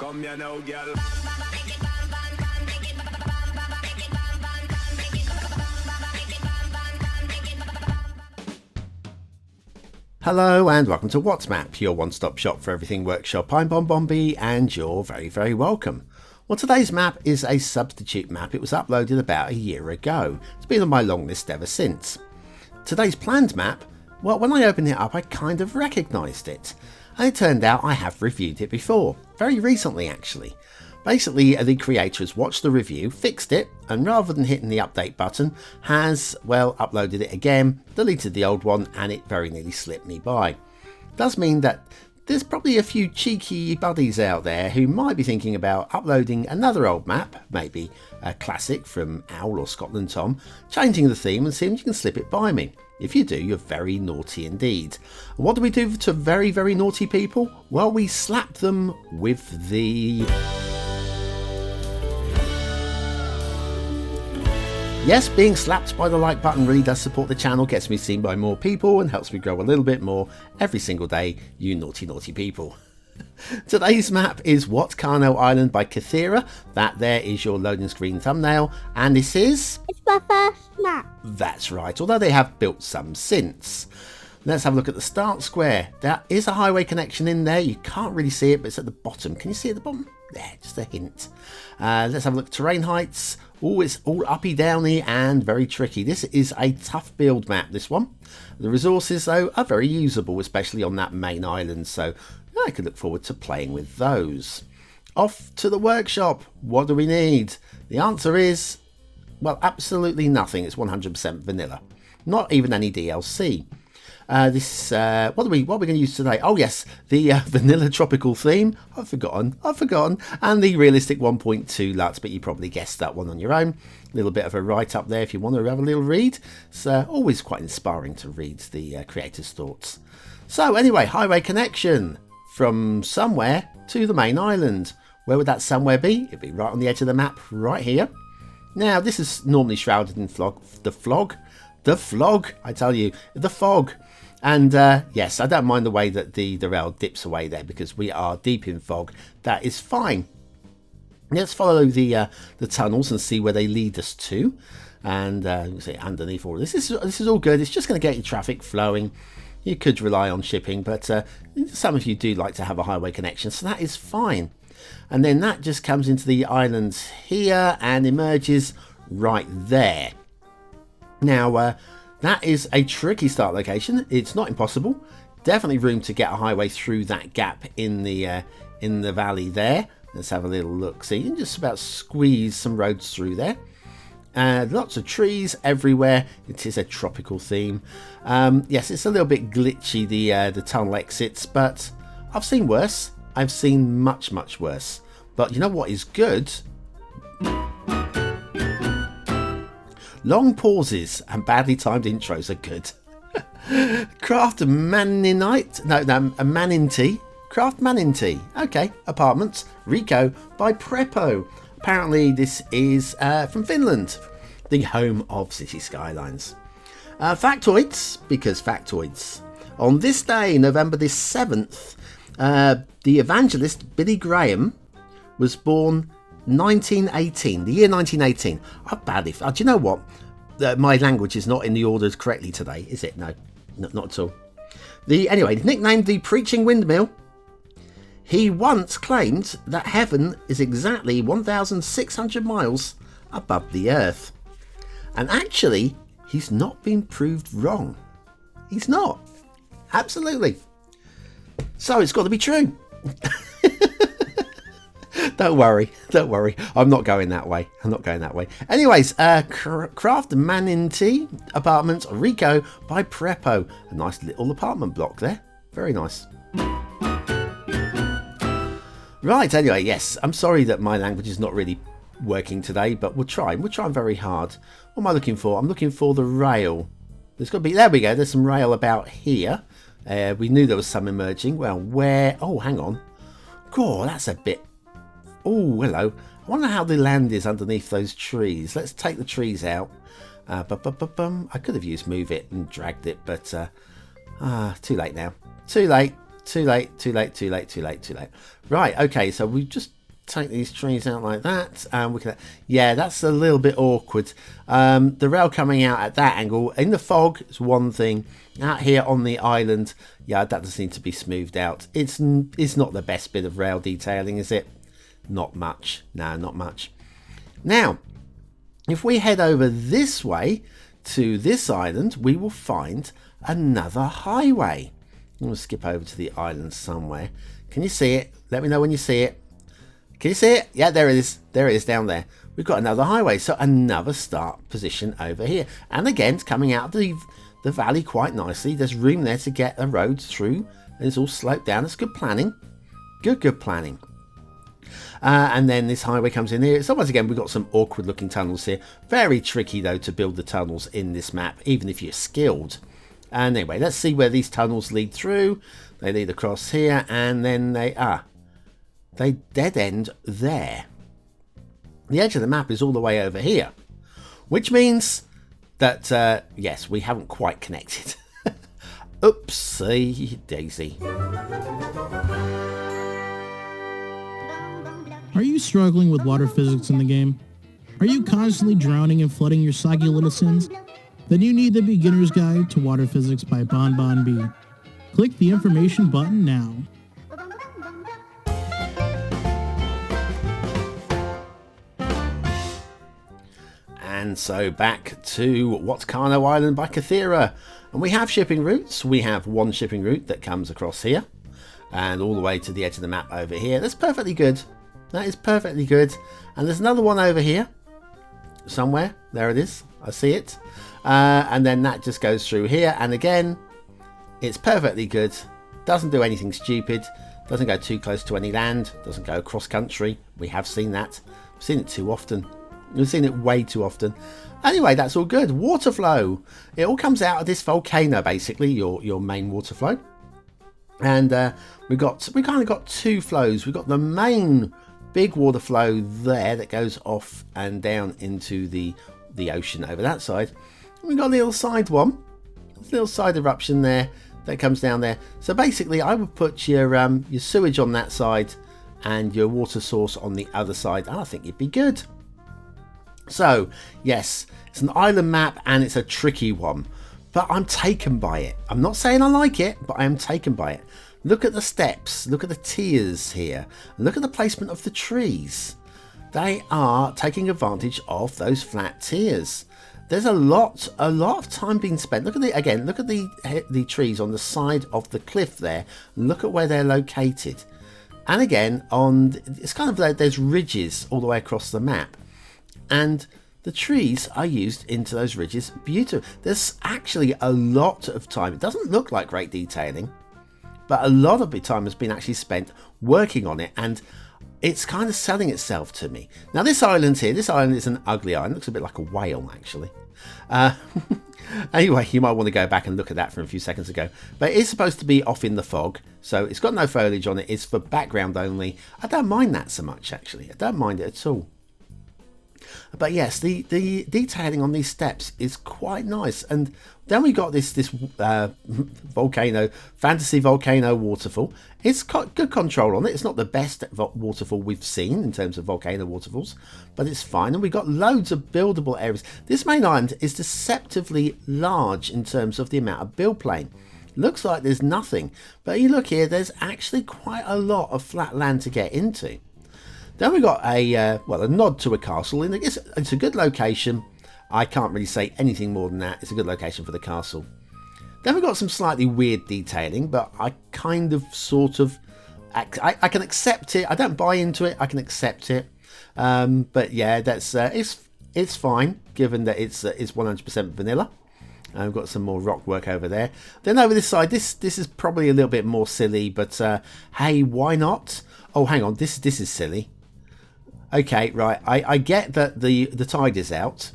Come here now, girl. Hello and welcome to What'sMap, your one-stop shop for everything workshop. I'm BonBonB and you're very, very welcome. Well, today's map is a substitute map. It was uploaded about a year ago. It's been on my long list ever since. Today's planned map, well, when I opened it up, I kind of recognised it. And it turned out I have reviewed it before, very recently actually. Basically, the creator has watched the review, fixed it, and rather than hitting the update button, has, well, uploaded it again, deleted the old one, and it very nearly slipped me by. Does mean that there's probably a few cheeky buddies out there who might be thinking about uploading another old map, maybe a classic from Owl or Scotland Tom, changing the theme and seeing if you can slip it by me. If you do, you're very naughty indeed. What do we do to very, very naughty people? Well, we slap them with the... Yes, being slapped by the like button really does support the channel, gets me seen by more people and helps me grow a little bit more every single day, you naughty, naughty people. Today's map is Wat'cano Island by Ketheira. That there is your loading screen thumbnail, and this is... It's my first map. That's right, although they have built some since. Let's have a look at the start square. There is a highway connection in there. You can't really see it, but it's at the bottom. Can you see it at the bottom? There, just a hint. Let's have a look at terrain heights. Oh, it's all uppy downy and very tricky. This is a tough build map, this one. The resources, though, are very usable, especially on that main island, so I could look forward to playing with those. Off to the workshop. What do we need? The answer is, well, absolutely nothing. It's 100% vanilla. Not even any DLC. What are we going to use today? Oh yes, the vanilla tropical theme. I've forgotten. And the realistic 1.2 LUTs, but you probably guessed that one on your own. A little bit of a write up there if you want to have a little read. It's always quite inspiring to read the creator's thoughts. So anyway, highway connection from somewhere to the main island. Where would that somewhere be? It'd be right on the edge of the map, right here. Now this is normally shrouded in the fog. And yes, I don't mind the way that the rail dips away there because we are deep in fog. That is fine. Let's follow the tunnels and see where they lead us to. And see underneath all of this. This is all good. It's just going to get your traffic flowing. You could rely on shipping, but some of you do like to have a highway connection, so that is fine. And then that just comes into the islands here and emerges right there. Now, that is a tricky start location. It's not impossible. Definitely room to get a highway through that gap in the valley there. Let's have a little look. See, you can just about squeeze some roads through there. Lots of trees everywhere. It is a tropical theme. Yes, it's a little bit glitchy, the tunnel exits, but I've seen worse. I've seen much, much worse. But you know what is good? Long pauses and badly timed intros are good. Kraftmanintie. Okay, Apartments, RICO by Prepo. Apparently this is from Finland, the home of Cities Skylines. Factoids, because factoids. On this day, November the 7th, the evangelist Billy Graham was born 1918, the year 1918. Do you know what? My language is not in the orders correctly today, is it? No, not at all. Anyway, nicknamed the Preaching Windmill, he once claimed that heaven is exactly 1,600 miles above the earth. And actually, he's not been proved wrong. He's not. Absolutely. So it's got to be true. Don't worry. I'm not going that way. Anyways, Kraftmanintie Apartments, RICO by Prepo. A nice little apartment block there. Very nice. Right, anyway, yes. I'm sorry that my language is not really working today, but we'll try. We're trying very hard. What am I looking for? I'm looking for the rail. There's got to be... There we go. There's some rail about here. We knew there was some emerging. Well, where... Oh, hang on. God, that's a bit... Oh, hello. I wonder how the land is underneath those trees. Let's take the trees out. I could have used move it and dragged it, but too late now. Too late. Too late, too late, too late, too late, too late. Right, okay, so we just take these trees out like that, and we can, yeah, that's a little bit awkward. The rail coming out at that angle in the fog is one thing. Out here on the island, yeah, that does need to be smoothed out. It's not the best bit of rail detailing, is it? Not much. No, not much. Now, if we head over this way to this island, we will find another highway. I'm going to skip over to the island somewhere. Can you see it? Let me know when you see it. Can you see it? Yeah, there it is. There it is down there. We've got another highway. So another start position over here. And again, it's coming out of the valley quite nicely. There's room there to get a road through. And it's all sloped down. It's good planning. Good planning. And then this highway comes in here. So once again, we've got some awkward looking tunnels here. Very tricky though to build the tunnels in this map, even if you're skilled. And anyway, let's see where these tunnels lead through. They lead across here, and then they dead end there. The edge of the map is all the way over here, which means that yes, we haven't quite connected. Oopsie daisy. Are you struggling with water physics in the game? Are you constantly drowning and flooding your soggy little sins? Then you need the Beginner's Guide to Water Physics by BonBonB. Click the information button now. And so back to Wat'cano Island by Ketheira. And we have shipping routes. We have one shipping route that comes across here and all the way to the edge of the map over here. That's perfectly good. That is perfectly good. And there's another one over here somewhere. There it is. I see it. And then that just goes through here. And again, it's perfectly good. Doesn't do anything stupid. Doesn't go too close to any land. Doesn't go cross country. We have seen that. We've seen it too often. We've seen it way too often. Anyway, that's all good. Water flow. It all comes out of this volcano, basically, your main water flow. And we kind of got two flows. We've got the main big water flow there that goes off and down into the ocean over that side. We've got a little side one, a little side eruption there that comes down there. So basically, I would put your sewage on that side and your water source on the other side. I think it'd be good. So yes, it's an island map and it's a tricky one, but I'm taken by it. I'm not saying I like it, but I am taken by it. Look at the steps, look at the tiers here, look at the placement of the trees. They are taking advantage of those flat tiers. There's a lot of time being spent. Look at the trees on the side of the cliff there. Look at where they're located. And again, it's kind of like there's ridges all the way across the map. And the trees are used into those ridges. Beautiful. There's actually a lot of time. It doesn't look like great detailing, but a lot of the time has been actually spent working on it, and it's kind of selling itself to me. Now this island here, this island is an ugly island. It looks a bit like a whale, actually. Anyway, you might want to go back and look at that from a few seconds ago. But it is supposed to be off in the fog, so it's got no foliage on it. It's for background only. I don't mind that so much, actually. I don't mind it at all. But yes, the detailing on these steps is quite nice. And then we got this fantasy volcano waterfall. It's got good control on it. It's not the best waterfall we've seen in terms of volcano waterfalls, but it's fine. And we got loads of buildable areas. This main island is deceptively large in terms of the amount of build plane. Looks like there's nothing, but you look here, there's actually quite a lot of flat land to get into. Then we got a nod to a castle. It's a good location. I can't really say anything more than that. It's a good location for the castle. Then we've got some slightly weird detailing, but I kind of I can accept it. I don't buy into it. I can accept it. But yeah, that's it's fine given that it's 100% vanilla. And we've got some more rock work over there. Then over this side, this is probably a little bit more silly, but hey, why not? Oh, hang on, this is silly. Okay, right, I get that the tide is out,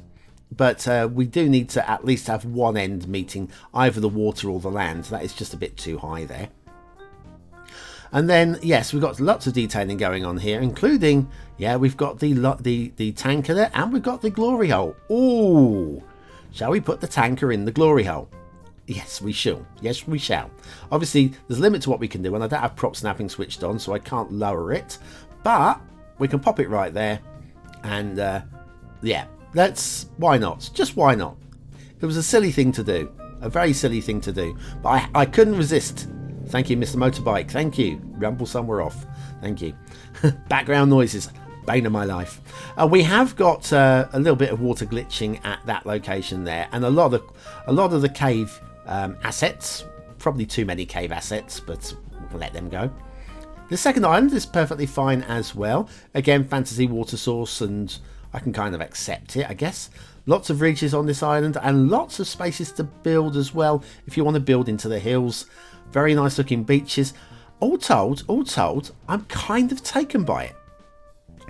but we do need to at least have one end meeting either the water or the land. That is just a bit too high there. And then, yes, we've got lots of detailing going on here, including, yeah, we've got the tanker there, and we've got the glory hole. Ooh, shall we put the tanker in the glory hole? Yes, we shall. Yes, we shall. Obviously, there's a limit to what we can do, and I don't have prop snapping switched on, so I can't lower it. But we can pop it right there. And, yeah, why not? Just why not? It was a silly thing to do. A very silly thing to do. But I couldn't resist. Thank you, Mr. Motorbike. Thank you. Rumble somewhere off. Thank you. Background noises. Bane of my life. We have got a little bit of water glitching at that location there, and a lot of the cave assets. Probably too many cave assets, but we'll let them go. The second island is perfectly fine as well. Again, fantasy water source, and I can kind of accept it, I guess. Lots of ridges on this island, and lots of spaces to build as well if you want to build into the hills. Very nice looking beaches. All told, I'm kind of taken by it.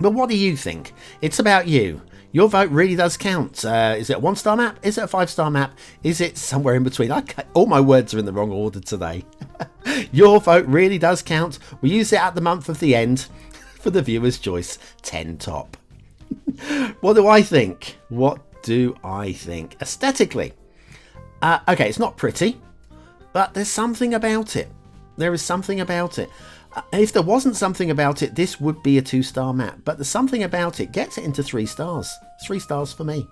But what do you think? It's about you. Your vote really does count. Is it a 1-star map? Is it a 5-star map? Is it somewhere in between? All my words are in the wrong order today. Your vote really does count. We use it at the month of the end for the viewer's choice. 10 top. What do I think? What do I think? Aesthetically. Okay, it's not pretty, but there's something about it. There is something about it. If there wasn't something about it, this would be a 2-star map. But the something about it gets it into 3 stars. 3 stars for me.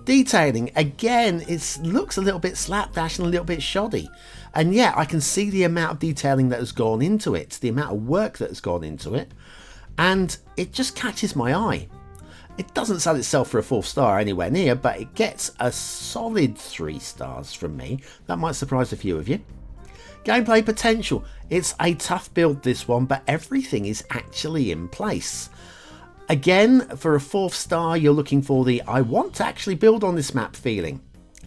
Detailing, again, it looks a little bit slapdash and a little bit shoddy. And yet, I can see the amount of detailing that has gone into it. The amount of work that has gone into it. And it just catches my eye. It doesn't sell itself for a 4th star anywhere near, but it gets a solid 3 stars from me. That might surprise a few of you. Gameplay potential. It's a tough build, this one, but everything is actually in place. Again, for a 4th star, you're looking for the I want to actually build on this map feeling.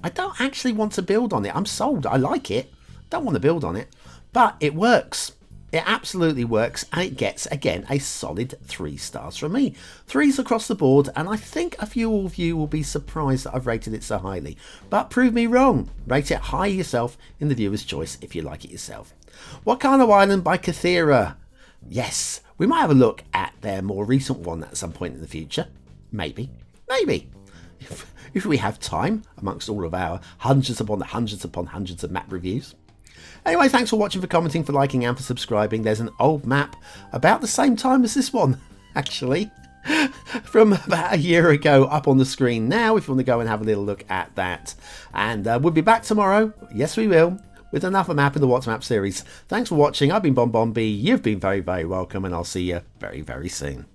I don't actually want to build on it. I'm sold. I like it. Don't want to build on it. But it works. It absolutely works, and it gets, again, a solid 3 stars from me. 3s across the board, and I think a few of you will be surprised that I've rated it so highly. But prove me wrong. Rate it high yourself in the viewer's choice if you like it yourself. Wat'cano Island by Ketheira. Yes, we might have a look at their more recent one at some point in the future. Maybe. Maybe. If we have time, amongst all of our hundreds upon hundreds of map reviews. Anyway, thanks for watching, for commenting, for liking and for subscribing. There's an old map about the same time as this one, actually, from about a year ago up on the screen now, if you want to go and have a little look at that. And we'll be back tomorrow, yes we will, with another map in the What's Map series. Thanks for watching. I've been BonBonB. You've been very, very welcome, and I'll see you very, very soon.